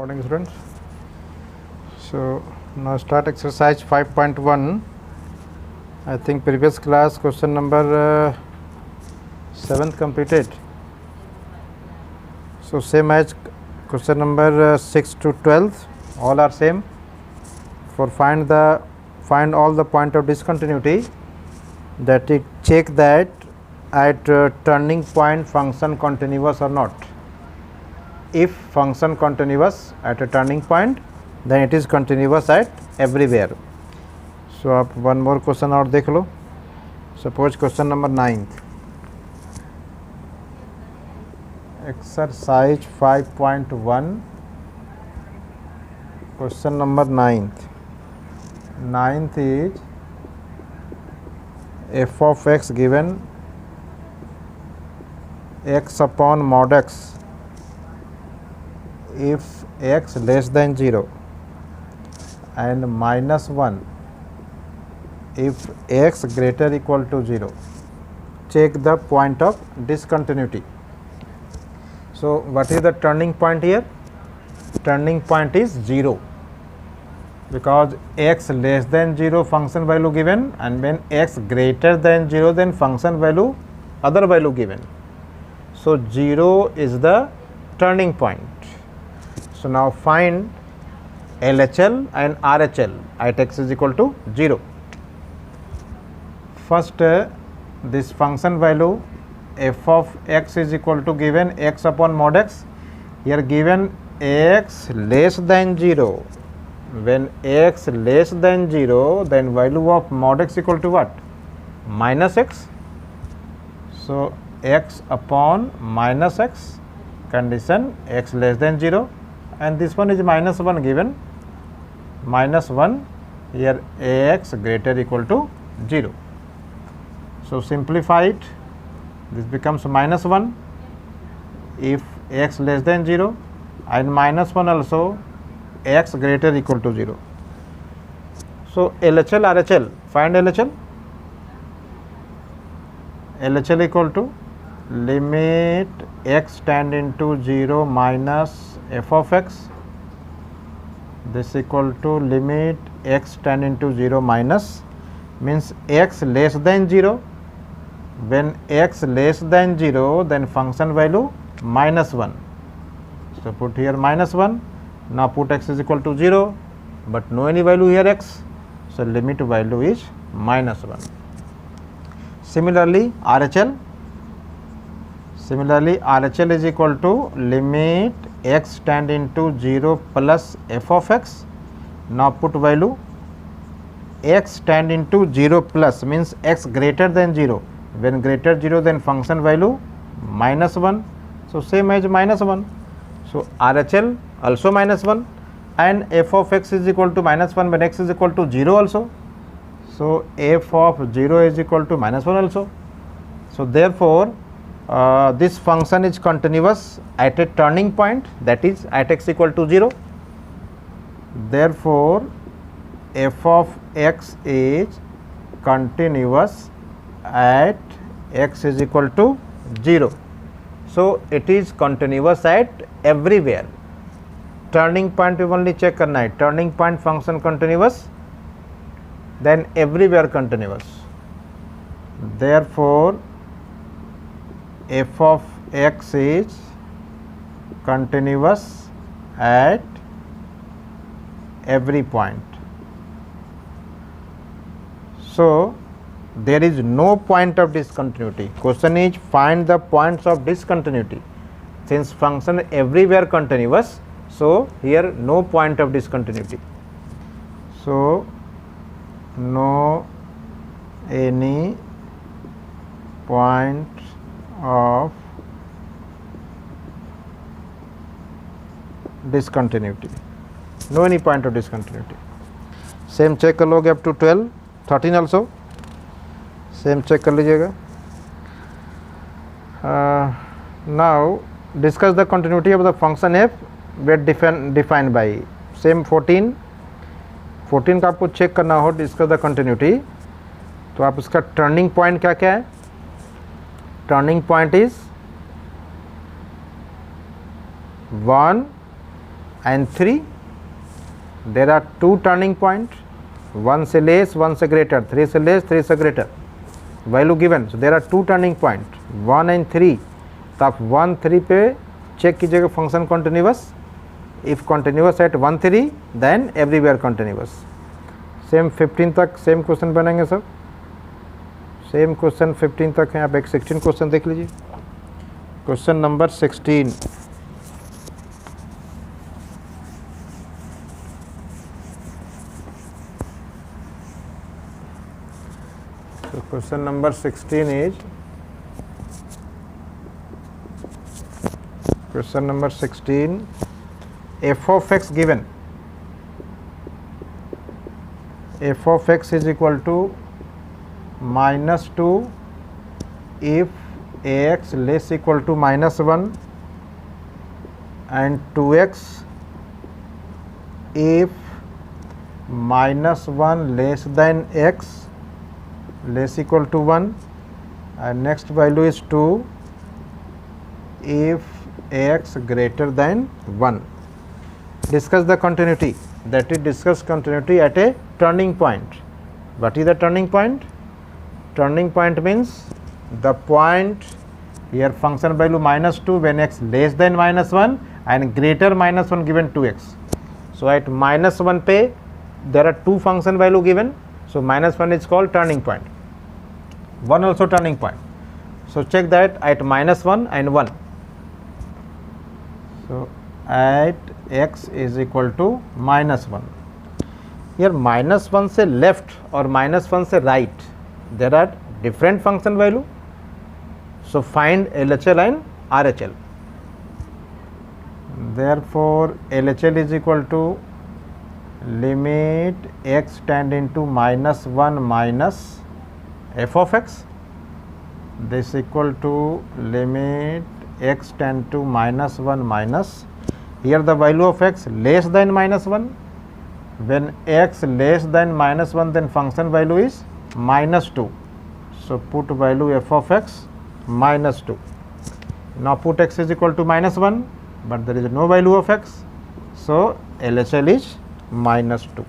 Morning students. So now start exercise 5.1. I think previous class question number 7th completed. So same as question number 6 to 12, all are same. For find all the point of discontinuity, that it check that at turning point function continuous or not. If function continuous at a turning point, then it is continuous at everywhere. So आप one more question और देख लो. Suppose question number 9th. Exercise 5.1. Question number 9th. 9th is f of x given x upon mod x if x less than 0 and minus 1 if x greater equal to 0. Check the point of discontinuity. So what is the turning point here? Turning point is 0, because x less than 0 function value given, and when x greater than 0 then function value other value given. So 0 is the turning point. So now find LHL and RHL at x is equal to 0. First this function value f of x is equal to given x upon mod x. Here given x less than 0. When x less than 0, then value of mod x equal to what? Minus x. So x upon minus x, condition x less than 0, and this one is minus 1 given, minus 1, here ax greater equal to 0. So simplify it, this becomes minus 1 if x less than 0, and minus 1 also x greater equal to 0. So LHL RHL, find LHL. LHL equal to limit x tend into 0 minus f of x, this equal to limit x tend into 0 minus, means x less than 0. When x less than 0, then function value minus 1. So put here minus 1. Now put x is equal to 0, but no any value here x. So limit value is minus 1. Similarly RHL. RHL is equal to limit x tend into 0 plus f of x. Now put value x tend into 0 plus, means x greater than 0. When greater 0, then function value minus 1. So same as minus 1. So RHL also minus 1, and f of x is equal to minus 1 when x is equal to 0 also. So f of 0 is equal to minus 1 also. So therefore this function is continuous at a turning point, that is at x equal to 0. Therefore f of x is continuous at x is equal to 0. So it is continuous at everywhere. Turning point we only check करना है, turning point function continuous, then everywhere continuous. Therefore f of x is continuous at every point. So there is no point of discontinuity. Question is find the points of discontinuity. Since function everywhere continuous, so here no point of discontinuity. So no any point of discontinuity. No any point of discontinuity. Same check कर लोगे up to 12, 13 also. Same check कर लीजिएगा. Now discuss the continuity of the function f where defined by same 14 का आपको check करना हो discuss the continuity, तो आप उसका टर्निंग पॉइंट क्या क्या है? Turning point is 1 and 3. There are 2 turning point, 1 से less, 1 से greater, 3 से less, 3 से greater, value given. So there are 2 turning point, 1 and 3. तो आप 1 3 पे चेक कीजिएगा function continuous. If continuous at 1 3 then everywhere continuous. Same 15 तक सेम क्वेश्चन बनेंगे सब. सेम क्वेश्चन 15 तक है. आप एक 16 क्वेश्चन देख लीजिए. Question number 16. So question number 16 is question number 16. F of x given. F of x is equal to -2 if ax less equal to -1 and 2x if -1 less than x less equal to 1, and next value is 2 if x greater than 1. Discuss the continuity, that is discuss continuity at a turning point. What is the turning point? Turning point means the point here function value -2 when x less than -1 and greater -1 given 2x. So at -1 पे there are 2 function value given. So -1 is called turning point. 1 also turning point. So check that at -1 and 1. So at x is equal to -1. Here -1 से left or -1 से right there are different function value. So find LHL and RHL. Therefore LHL is equal to limit x tend into -1 minus f of x. This equal to limit x tend to -1 minus, here the value of x less than -1. When x less than -1 then function value is -2. So put value f of x -2. Now put x is equal to -1 but there is no value of x. So LHL is -2.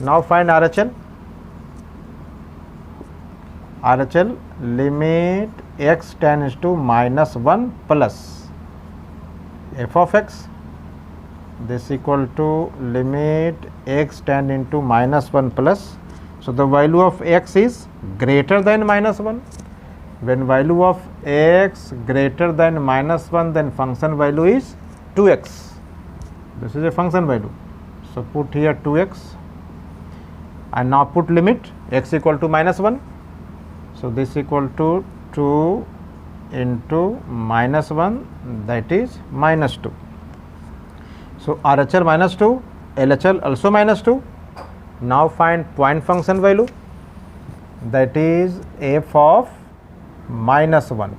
Now find RHL. RHL limit x tends to -1 plus f of x. This equal to limit x tend into -1 plus. So the value of x is greater than -1. When value of x greater than -1 then function value is 2x. This is a function value. So put here 2x and now put limit x equal to -1. So this equal to 2 into -1, that is -2. So RHL -2, LHL also -2. Now find point function value, that is f of -1.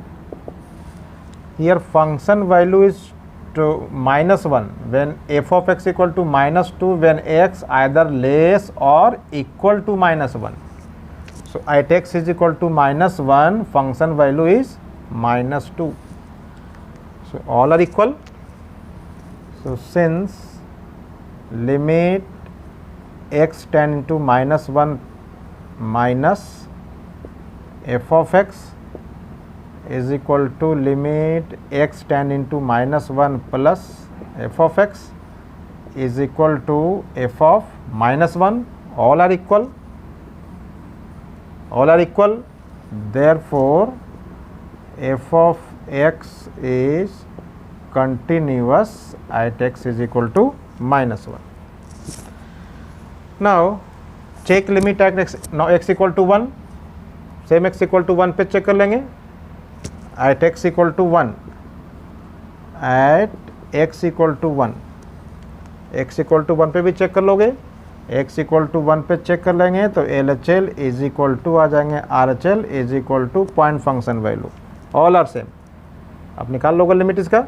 Here function value is to -1 when f of x equal to -2 when x either less or equal to -1. So at x is equal to -1 function value is -2. So all are equal. So since limit x tend into -1 minus f of x is equal to limit x tend into -1 plus f of x is equal to f of -1. All are equal. All are equal. Therefore f of x is continuous at x is equal to -1. Now check limit at x, now x equal to 1. Same x equal to 1 पे check कर लेंगे. At x equal to 1, at x equal to 1, x equal to 1 पे भी check कर लोगे. x equal to 1 पे check कर लेंगे तो LHL इज इक्वल टू आ जाएंगे RHL is equal to point function value. All are same. आप निकाल लोगे लिमिट इसका.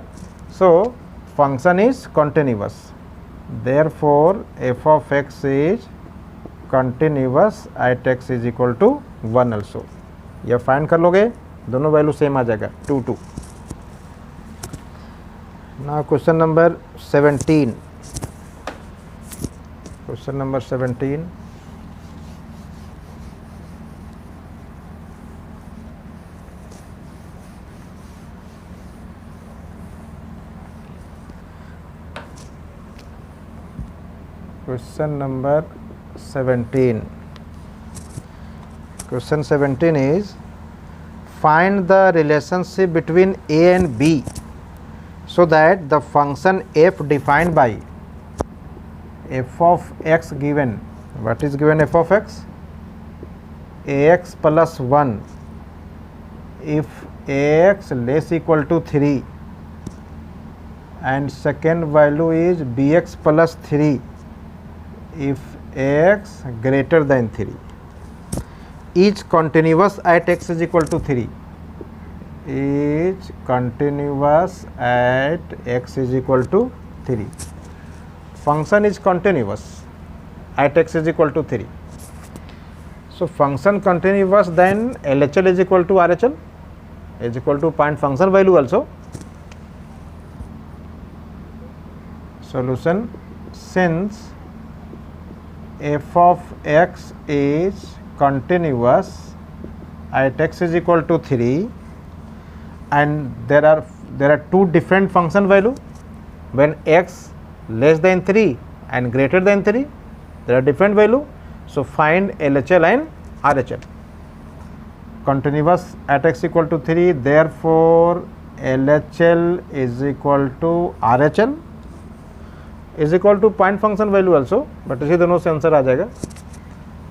So function is continuous. Therefore f of x is continuous at x is equal to 1 also. यह find कर लोगे, दोनों वैल्यू सेम आ जाएगा 2 2. Now question number 17. Question number 17. Question number 17. Question 17 is, find the relationship between a and b so that the function f defined by f of x given, what is given f of x? Ax plus 1 if ax less equal to 3, and second value is bx plus 3 if ax greater than 3, each continuous at x is equal to 3, each continuous at x is equal to 3. Function is continuous at x is equal to 3. So function continuous, then LHL is equal to RHL is equal to point function value also. Solution, since f of x is continuous at x is equal to 3 and there are two different function value, when x less than 3 and greater than 3 there are different value. So find LHL and RHL. Continuous at x equal to 3, therefore LHL is equal to RHL is equal to point function value also, but इसी दोनों से answer आ जाएगा.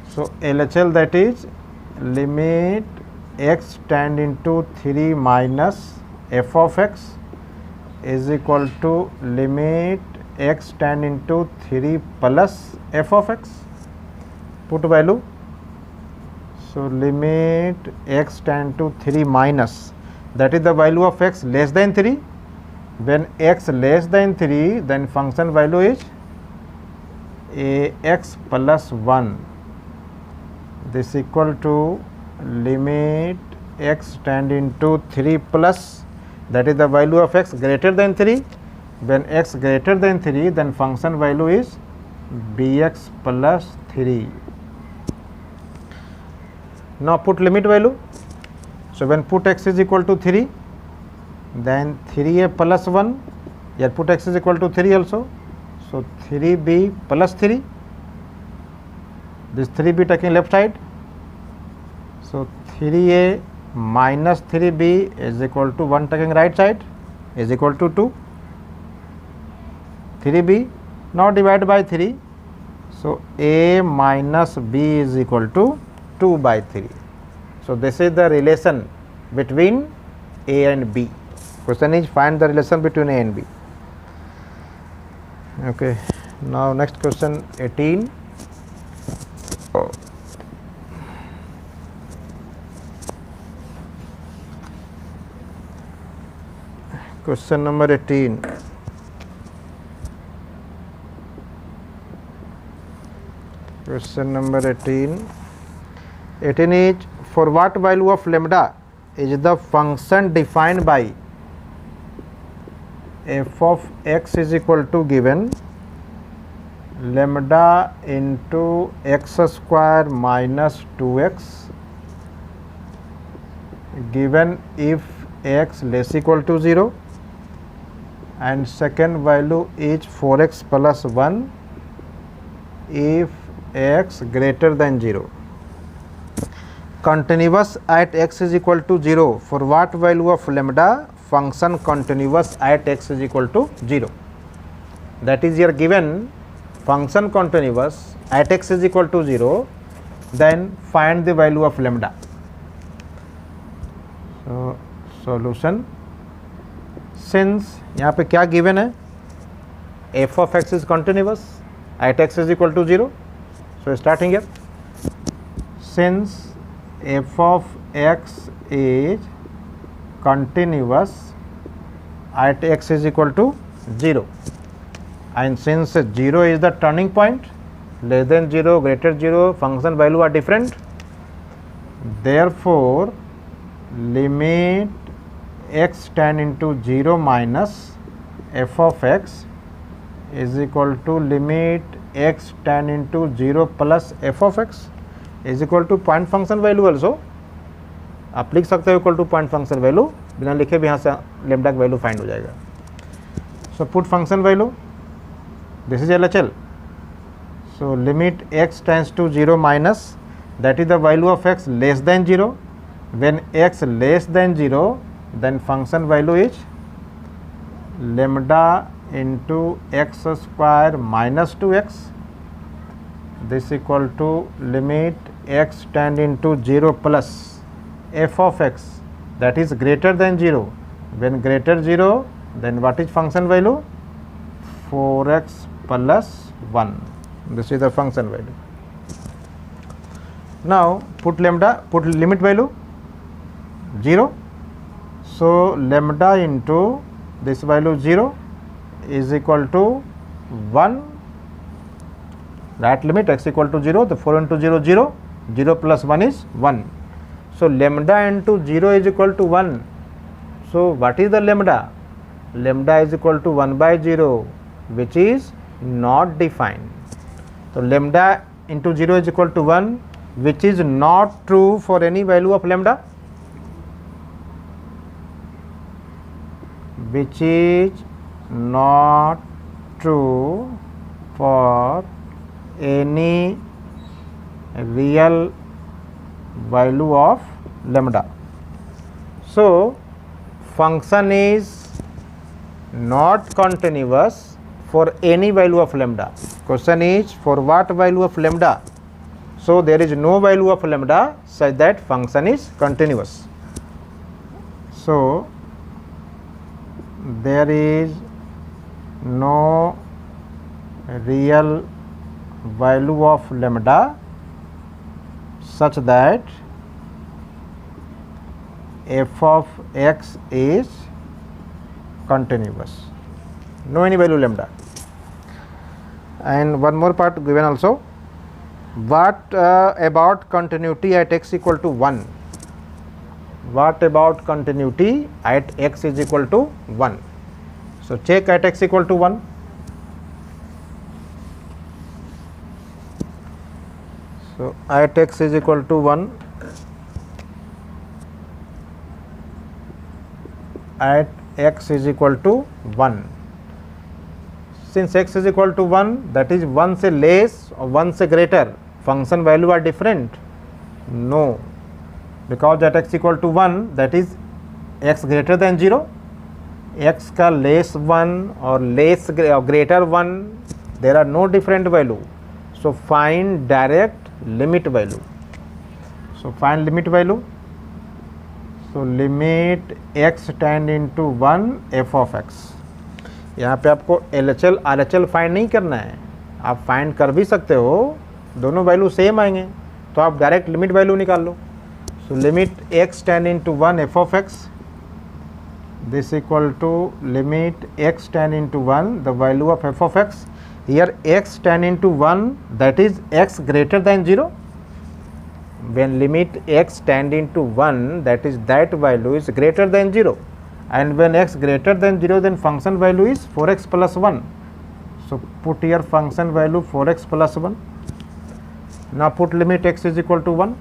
So LHL, that is limit x tend into 3 minus f of x is equal to limit x tend into 3 plus f of x. Put value. So limit x tend to 3 minus, that is the value of x less than 3. When x less than 3, then function value is ax plus 1. This equal to limit x tend into 3 plus, that is the value of x greater than 3. When x greater than 3, then function value is bx plus 3. Now put limit value. So when put x is equal to 3, then 3a plus 1, here put x is equal to 3 also. So 3b plus 3, this 3b taking left side. So 3a minus 3b is equal to 1 taking right side is equal to 2. 3b now divide by 3. So a minus b is equal to 2 by 3. So this is the relation between a and b. Question is, find the relation between a and b. Okay. Now next question 18. Question number 18. Question number 18. 18 is, for what value of lambda is the function defined by f of x is equal to given lambda into x square minus 2x given if x less equal to 0, and second value is 4x plus 1 if x greater than 0. Continuous at x is equal to 0, for what value of lambda function continuous at x is equal to 0. That is, here given function continuous at x is equal to 0, then find the value of lambda. So solution, since यहाँ पे क्या given है, f of x is continuous at x is equal to 0. So starting here, since f of x is continuous at x is equal to 0, and since 0 is the turning point, less than 0, greater 0, function value are different, therefore limit x tend into 0 minus f of x is equal to limit x tan into 0 plus f of x is equal to point function value also. आप लिख सकते हो equal to point function value, बिना लिखे भी यहाँ से lambda का वैल्यू फाइंड हो जाएगा. So put function value, this is LHL. So limit x tends to 0 minus that is the value of x less than 0. When x less than 0, then function value is lambda into x square minus 2x. This equal to limit x tend into 0 plus f of x, that is greater than 0. When greater 0, then what is function value? 4x plus 1. This is the function value. Now put lambda, put limit value 0. So lambda into this value 0 is equal to 1. That limit x equal to 0, the 4 into 0 0, 0 plus 1 is 1. So lambda into 0 is equal to 1. So what is the lambda? Lambda is equal to 1 by 0, which is not defined. So lambda into 0 is equal to 1, which is not true for any value of lambda, which is not true for any real value of lambda. So function is not continuous for any value of lambda. Question is for what value of lambda? So there is no value of lambda such that function is continuous. So there is no real value of lambda such that f of x is continuous. No any value lambda. And one more part given also. What about continuity at x equal to 1? What about continuity at x is equal to 1? So check at x equal to 1. So at x is equal to 1, at x is equal to 1. Since x is equal to 1, that is 1 से less or 1 से greater, function value are different? No, because at x equal to 1, that is x greater than 0, x का less 1 or less or greater 1, there are no different value. So find direct limit value. So find limit value. So limit x tend into 1 f of x. यहाँ पे आपको LHL RHL find नहीं करना है, आप find कर भी सकते हो, दोनों वैल्यू सेम आएंगे तो आप डायरेक्ट लिमिट वैल्यू निकाल लो. So limit x tend into 1 f of x, this equal to limit x tend into 1 the value of f of x. Here x tend into 1, that is x greater than 0. When limit x tend into 1, that is that value is greater than 0, and when x greater than 0, then function value is 4x plus 1. So put here function value 4x plus 1. Now put limit x is equal to 1.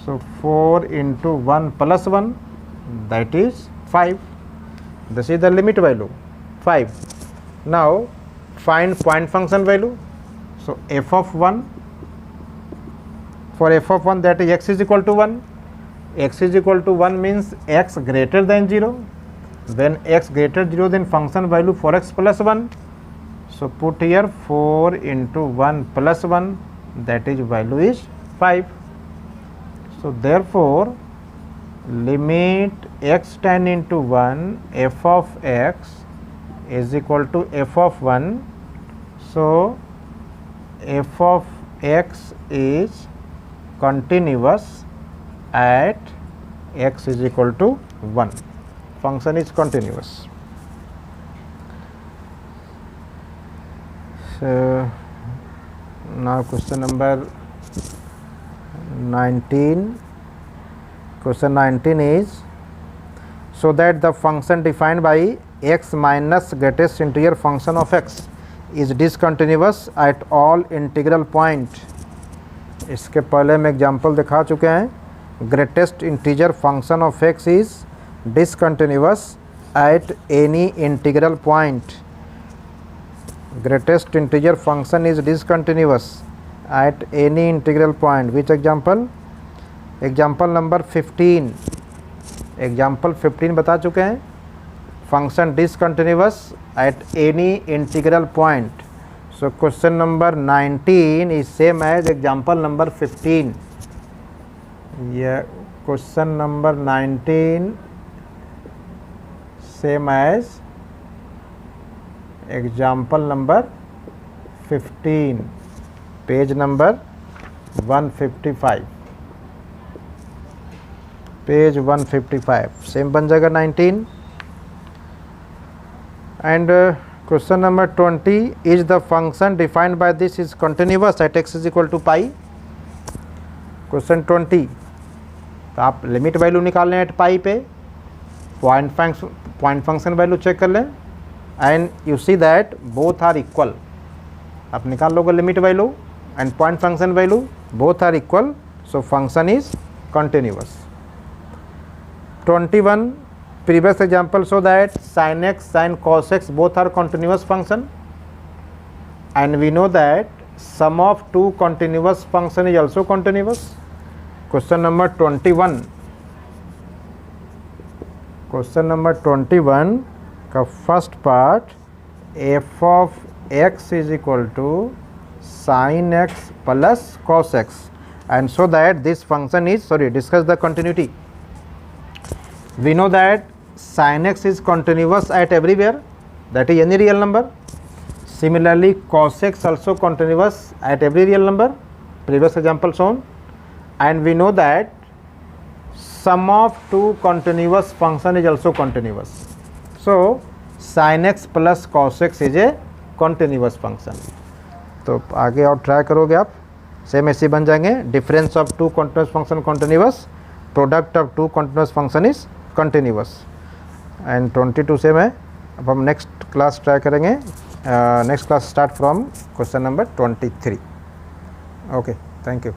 So 4 into 1 plus 1, that is 5. This is the limit value 5. Now find point function value. So f of 1, for f of 1, that is x is equal to 1. X is equal to 1 means x greater than 0. When x greater 0, then function value 4x plus 1. So put here 4 into 1 plus 1, that is value is 5. So therefore limit x tend into 1 f of x is equal to f of 1. So f of x is continuous at x is equal to 1. Function is continuous. So now question number 19. Question 19 is, so that the function defined by x minus greatest integer function of x is discontinuous at all integral point. इसके पहले हम example दिखा चुके हैं. Greatest integer function of x is discontinuous at any integral point. Greatest integer function is discontinuous at any integral point. Which example? Example number 15. Example 15 बता चुके हैं. Function discontinuous at any integral point. So question number 19 is same as example number 15. Yeah, question number 19 same as example number 15. Page number 155. Page 155 same बन जाएगा 19. And question number 20 is the function defined by this is continuous at x is equal to pi. Question 20. तो आप limit value निकाल लें eight pi पे, point function value check कर लें and you see that both are equal. आप निकाल लोगे limit value and point function value, both are equal, so function is continuous. 21. Previous example show that sin x, sin cos x both are continuous function, and we know that sum of two continuous function is also continuous. Question number 21. Question number 21 का first part, f of x is equal to sin x plus cos x, and so that this function is, discuss the continuity. We know that sin x is continuous at everywhere, that is any real number. Similarly cos x also continuous at every real number, previous example shown, and we know that sum of two continuous function is also continuous. So sin x plus cos x is a continuous function. तो आगे और try करोगे आप, same ऐसे बन जाएंगे. Difference of two continuous function continuous, product of two continuous function is continuous. And 22 से मैं अब हम नेक्स्ट क्लास ट्राई करेंगे. Next class start from question number 23. Okay, thank you.